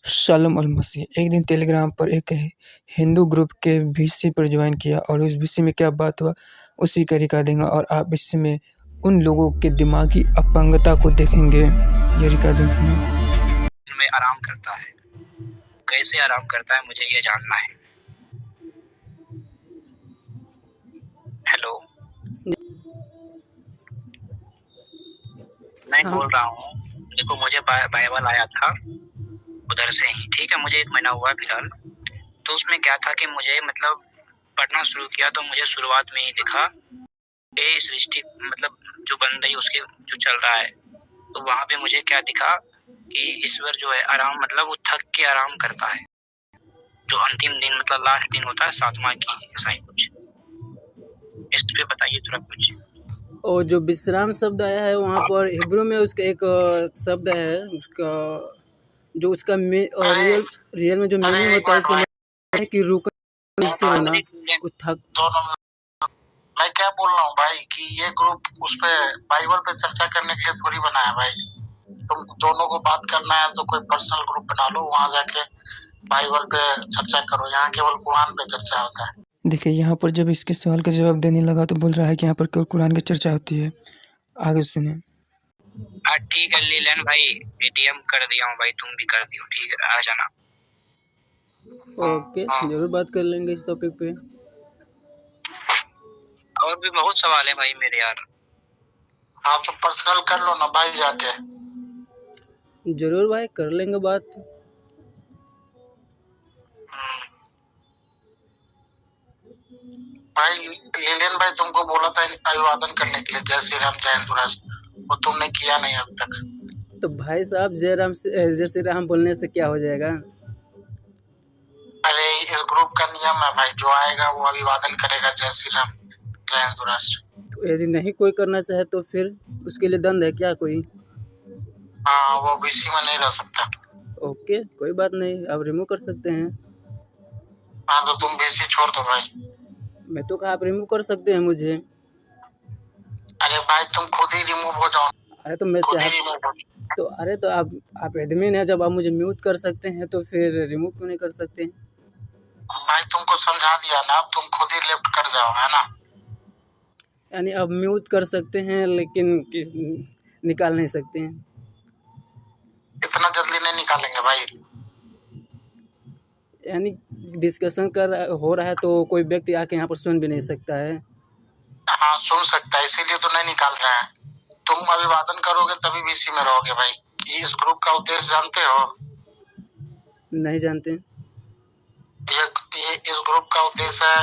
Shalom अल मसीह एक दिन Telegram पर एक हिंदू ग्रुप के वीसी पर ज्वाइन किया और उस वीसी में क्या बात हुआ उसी का रिकॉर्ड देंगे और आप इसमें उन लोगों के दिमागी अपंगता को देखेंगे। ये रिकॉर्डिंग सुनिए। में आराम करता है, कैसे आराम करता है मुझे ये जानना है। हेलो, मैं बोल रहा हूँ, देखो मुझे बाइबल आया था उधर से ही, ठीक है, मुझे 1 महीना हुआ फिलहाल। तो उसमें क्या था कि मुझे मतलब पढ़ना शुरू किया तो मुझे शुरुआत में ही दिखा ये सृष्टि मतलब जो बन रही उसके जो चल रहा है, तो वहाँ पे मुझे क्या दिखा कि ईश्वर जो है आराम मतलब वो थक के आराम करता है, जो अंतिम दिन मतलब लास्ट दिन होता है 7वां की, ऐसा ही कुछ। इस पे बताइए थोड़ा कुछ। और जो विश्राम शब्द आया है वहाँ पर हिब्रू में उसका एक शब्द है, उसका जो उसका रियल में जो मीनिंग होता है उसका मतलब है कि रुकना, स्थिर होना, मैं क्या बोल रहा हूँ भाई कि ये ग्रुप उस पे बाइबल पे चर्चा करने के लिए थोड़ी बनाया भाई। तुम दोनों को बात करना है तो कोई पर्सनल ग्रुप बना लो, वहाँ जाके बाइबल पे चर्चा करो। यहाँ केवल कुरान पे चर्चा होता है। देखिए यहाँ पर जब इसके सवाल का जवाब देने लगा तो बोल रहा है कि यहाँ पर केवल कुरान की चर्चा होती है। आगे सुने। ठीक है लीलन भाई, एटीएम कर दिया हूँ भाई, तुम भी कर दियो, ठीक है, आ जाना। ओके, जरूर बात कर लेंगे इस टॉपिक पे। और भी बहुत सवाल है भाई मेरे यार। हाँ तो पर्सनल कर लो ना भाई जाके। जरूर भाई कर लेंगे बात। भाई लीलन भाई तुमको बोला था अभिवादन करने के लिए, जय श्री राम जय हिंदुराज, और तुमने किया नहीं अब तक। तो भाई साहब जय श्री राम बोलने से क्या हो जाएगा? अरे इस ग्रुप का नियम है भाई, जो आएगा वो अभिवादन करेगा जय श्री राम जय हिंदुराज। तो यदि नहीं कोई करना चाहे तो फिर उसके लिए दंड है क्या कोई? हाँ वो बीसी में नहीं रह सकता। ओके कोई बात नहीं, आप रिमूव कर सकते हैं। हाँ तो तुम बीसी छोड़ दो भाई। मैं तो कहा आप रिमूव कर सकते हैं मुझे। अरे भाई तुम खुद ही रिमूव हो जाओ। अरे तो मैं तो अरे तो आप एडमिन है, जब आप मुझे म्यूट कर सकते हैं तो फिर रिमूव क्यों नहीं कर सकते? भाई तुमको समझा दिया ना, अब तुम खुद ही लेफ्ट कर जाओ, है ना। यानी आप म्यूट कर सकते हैं लेकिन निकाल नहीं सकते हैं। इतना जल्दी नहीं निकालेंगे भाई। यानी डिस्कशन हो रहा है तो कोई व्यक्ति आके यहाँ पर सुन भी नहीं सकता है। हाँ सुन सकता है, इसीलिए तो नहीं निकाल रहे हैं। तुम अभिवादन करोगे तभी बीसी में रहोगे भाई। इस ग्रुप का उद्देश्य जानते हो? नहीं जानते। ये इस ग्रुप का उद्देश्य है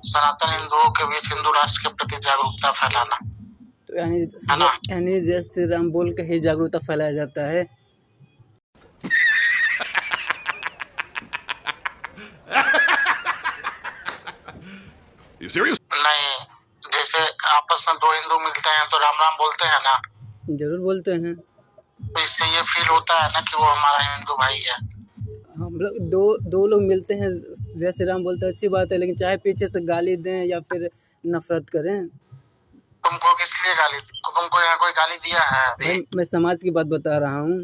सनातन हिंदुओं के बीच हिंदू राष्ट्र के प्रति जागरूकता फैलाना। तो यानी जय श्री राम बोल के ही जागरूकता फैलाया जाता है। नहीं, जैसे आपस में दो हिंदू मिलते हैं तो राम राम बोलते हैं ना। जरूर बोलते हैं। तो इससे ये फील होता है ना कि वो हमारा हिंदू भाई है। हम लोग दो लोग मिलते हैं, जय श्री राम बोलते हैं, अच्छी बात है, लेकिन चाहे पीछे से गाली दें या फिर नफरत करें। तुमको किस लिए गाली, तुमको यहाँ कोई गाली दिया है अभी? मैं समाज की बात बता रहा हूँ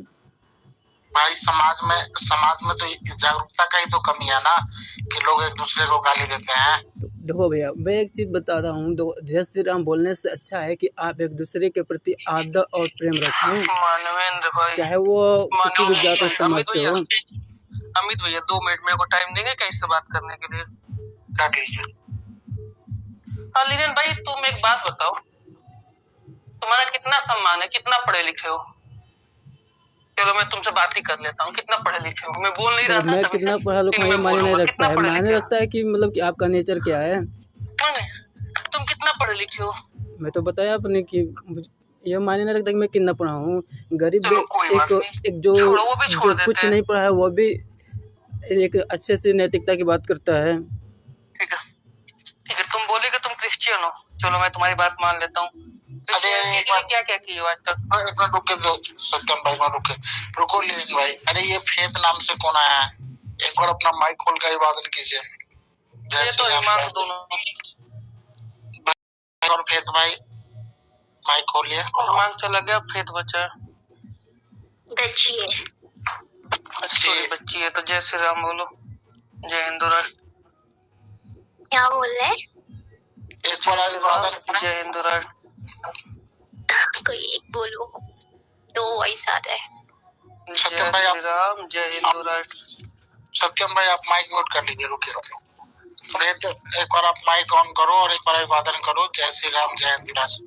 भाई। समाज में तो इस जागरूकता का ही तो कमी है ना कि लोग एक दूसरे को गाली देते हैं। तो देखो भैया, मैं एक चीज बता रहा हूँ, जय श्री राम बोलने से अच्छा है कि आप एक दूसरे के प्रति आदर और प्रेम रखें, चाहे वो किसी भी जात और समाज से हो। अमित भैया 2 मिनट मेरे को टाइम देंगे क्या इससे बात करने के लिए? काट लीजिए। हाँ लीलन भाई तुम एक बात बताओ, तुम्हारा कितना सम्मान है, कितना पढ़े लिखे हो? चलो मैं तुमसे बात ही कर लेता हूँ, कितना पढ़े लिखे हो? मैं बोल नहीं रहा था। मैं कितना पढ़ा लिखा हूँ ये मायने नहीं रखता है, मायने रखता है कि मतलब कि आपका नेचर क्या है। तुम कितना पढ़े लिखे हो? मैं तो बताया आपने कि ये मायने नहीं रखता कि मैं कितना पढ़ा हूँ। गरीब एक जो कुछ नहीं पढ़ा है वो भी एक अच्छे से नैतिकता की बात करता है। ठीक है, तुम बोले कि तुम क्रिश्चियन हो, चलो मैं तुम्हारी बात मान लेता हूँ। क्या क्या की आज तक? रुके दो सत्यम भाई, रुको लीलन भाई। अरे ये फेथ नाम से कौन आया है? एक बार अपना माइक खोल कर अभिवादन कीजिए। जय श्री राम। दोनों और फेथ भाई माइक खोलिए। ईमान चला गया, फेथ बचा। सॉरी बच्ची है तो जय श्री राम बोलो, जय हिंदू राष्ट्र। क्या बोल रहे? जय हिंदू राष्ट्र। कोई एक बोलो, दो वॉइस आ रहा है। जय श्री राम, जय हिंदू राष्ट्र। सत्यम भाई आप माइक म्यूट कर लीजिए, रुकिए एक बार आप माइक ऑन करो और एक बार अभिवादन करो। जय श्री राम, जय हिंदू राष्ट्र।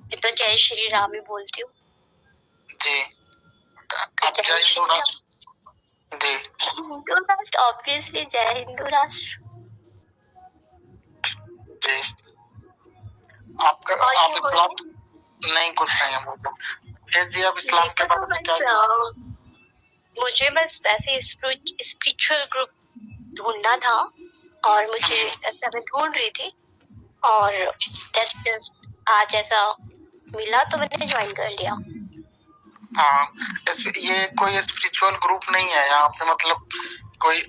मैं तो जय श्री राम ही बोलती हूँ जी, आप जय हिंदू राष्ट्र जी। हिंदू राष्ट्र, ऑब्वियसली जय हिंदू राष्ट्र जी। आप इस्लाम नहीं, कुछ नहीं है बोलो। फिर जी आप इस्लाम के बारे में क्या? मुझे बस ऐसे स्पिरिचुअल ग्रुप ढूंढना था और मुझे ऐसा मैं ढूंढ रही थी और जस्ट आज ऐसा मिला तो मैंने ज्वाइन कर लिया। हाँ, ये कोई स्पिरिचुअल ग्रुप नहीं है यहाँ पे, मतलब कोई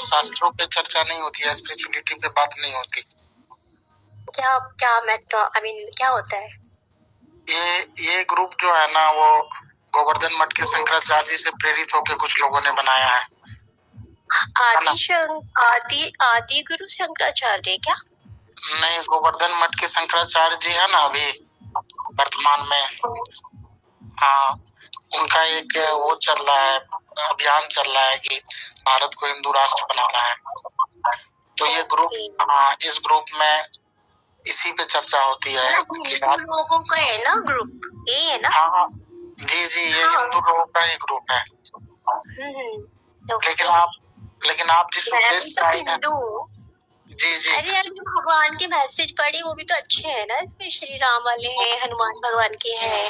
शास्त्रों पे चर्चा नहीं होती है, स्पिरिचुअलिटी पे बात नहीं होती। क्या क्या क्या होता है? ये ग्रुप जो है ना, वो गोवर्धन मठ के शंकराचार्य जी से प्रेरित होकर कुछ लोगों ने बनाया है। आदि गुरु शंकराचार्य क्या? नहीं, गोवर्धन मठ के शंकराचार्य जी है ना अभी वर्तमान में, हाँ, उनका एक वो चल रहा है, अभियान चल रहा है कि भारत को हिंदू राष्ट्र बनाना है। तो ये ग्रुप, हाँ, इस ग्रुप में इसी पे चर्चा होती है। लोगों का है ना ग्रुप, ये है ना? हाँ जी जी, ये हिंदू लोगों का ही ग्रुप है। लेकिन आप जिस उद्देश्य से आई हैं, जी जी, अरे यार भगवान के मैसेज पढ़े वो भी तो अच्छे हैं ना, इसमें श्री राम वाले हैं, हनुमान भगवान के हैं।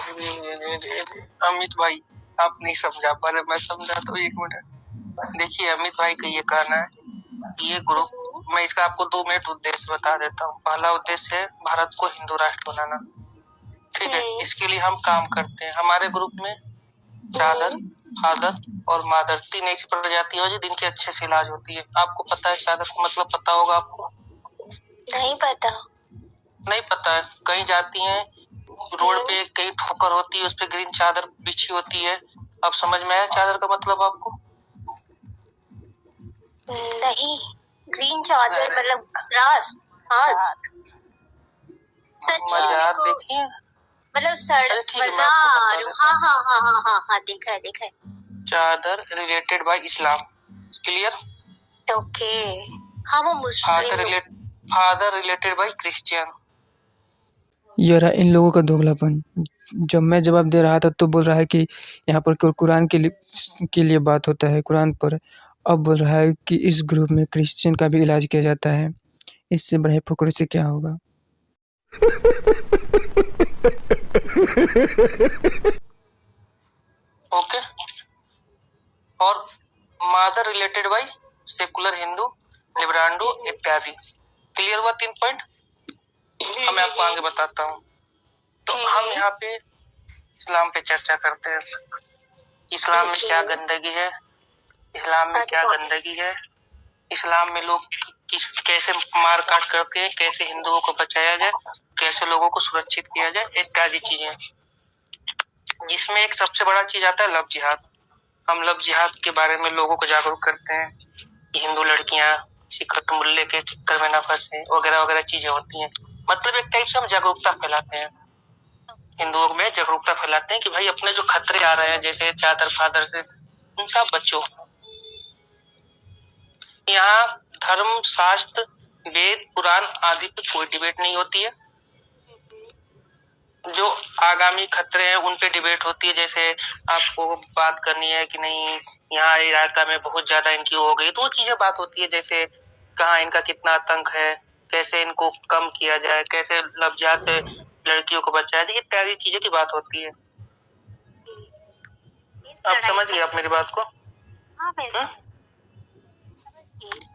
अमित भाई आप नहीं समझा पा रहे, मैं समझा तो एक मिनट। देखिए अमित भाई का ये कहना है, ये ग्रुप, मैं इसका आपको 2 मिनट उद्देश्य बता देता हूँ। पहला उद्देश्य है भारत को हिंदू राष्ट्र बनाना, ठीक है। इसके लिए हम काम करते हैं। हमारे ग्रुप में चादर, फादर और मादर 3 ऐसी प्रजातियां हैं जिनके अच्छे से इलाज होती है। आपको पता है चादर का मतलब पता होगा आपको? नहीं पता। नहीं पता है? कहीं जाती हैं रोड पे, कहीं ठोकर होती है, उस पे ग्रीन चादर बिछी होती है। अब समझ में आया चादर का मतलब आपको? नहीं, ग्रीन चादर मतलब ग्रास। मजार देखिए, मतलब सड़क मजार। हाँ देखा है। चादर related by Islam, clear? Okay, हाँ वो Muslim. Father related by Christian. ये रहा इन लोगों का दोगलापन। जब मैं जवाब दे रहा था तो बोल रहा है कि यहाँ पर केवल कुरान के लिए बात होता है, कुरान पर। अब बोल रहा है कि इस ग्रुप में क्रिश्चियन का भी इलाज किया जाता है। इससे बड़े फुकरे से क्या होगा? ओके, और मादर रिलेटेड बाय सेकुलर हिंदू, लिब्रांडो इत्यादि। क्लियर हुआ 3 पॉइंट? अब मैं आपको आगे बताता हूँ। तो हम यहाँ पे इस्लाम पे चर्चा करते हैं। इस्लाम में क्या गंदगी है, इस्लाम में क्या गंदगी है, इस्लाम में लोग कैसे मार काट करते हैं, कैसे हिंदुओं को बचाया जाए, कैसे लोगों को सुरक्षित किया जाए, इत्यादि चीजें। जिसमें एक सबसे बड़ा चीज आता है लव जिहाद। हम लव जिहाद के बारे में लोगों को जागरूक करते हैं कि हिंदू लड़कियां सिखट मुल्ले के चक्कर में न फंसे, वगैरह वगैरह चीजें होती हैं। मतलब एक टाइप से हम जागरूकता फैलाते हैं, हिंदुओं में जागरूकता फैलाते हैं कि भाई अपने जो खतरे आ रहे हैं, जैसे चादर फादर से, उनका बचो। यहाँ धर्म, शास्त्र, वेद, पुराण आदि पे कोई डिबेट नहीं होती है। जो आगामी खतरे हैं उन पे डिबेट होती है। जैसे आपको बात करनी है कि नहीं यहाँ इलाका में बहुत ज्यादा इनकी हो गई, तो वो चीजें बात होती है। जैसे कहाँ इनका कितना आतंक है, कैसे इनको कम किया जाए, कैसे लव जिहाद से लड़कियों को बचाया जाए, इत्यादि चीजें की बात होती है। आप समझ गए आप मेरी बात को? हाँ, मैं समझ गई।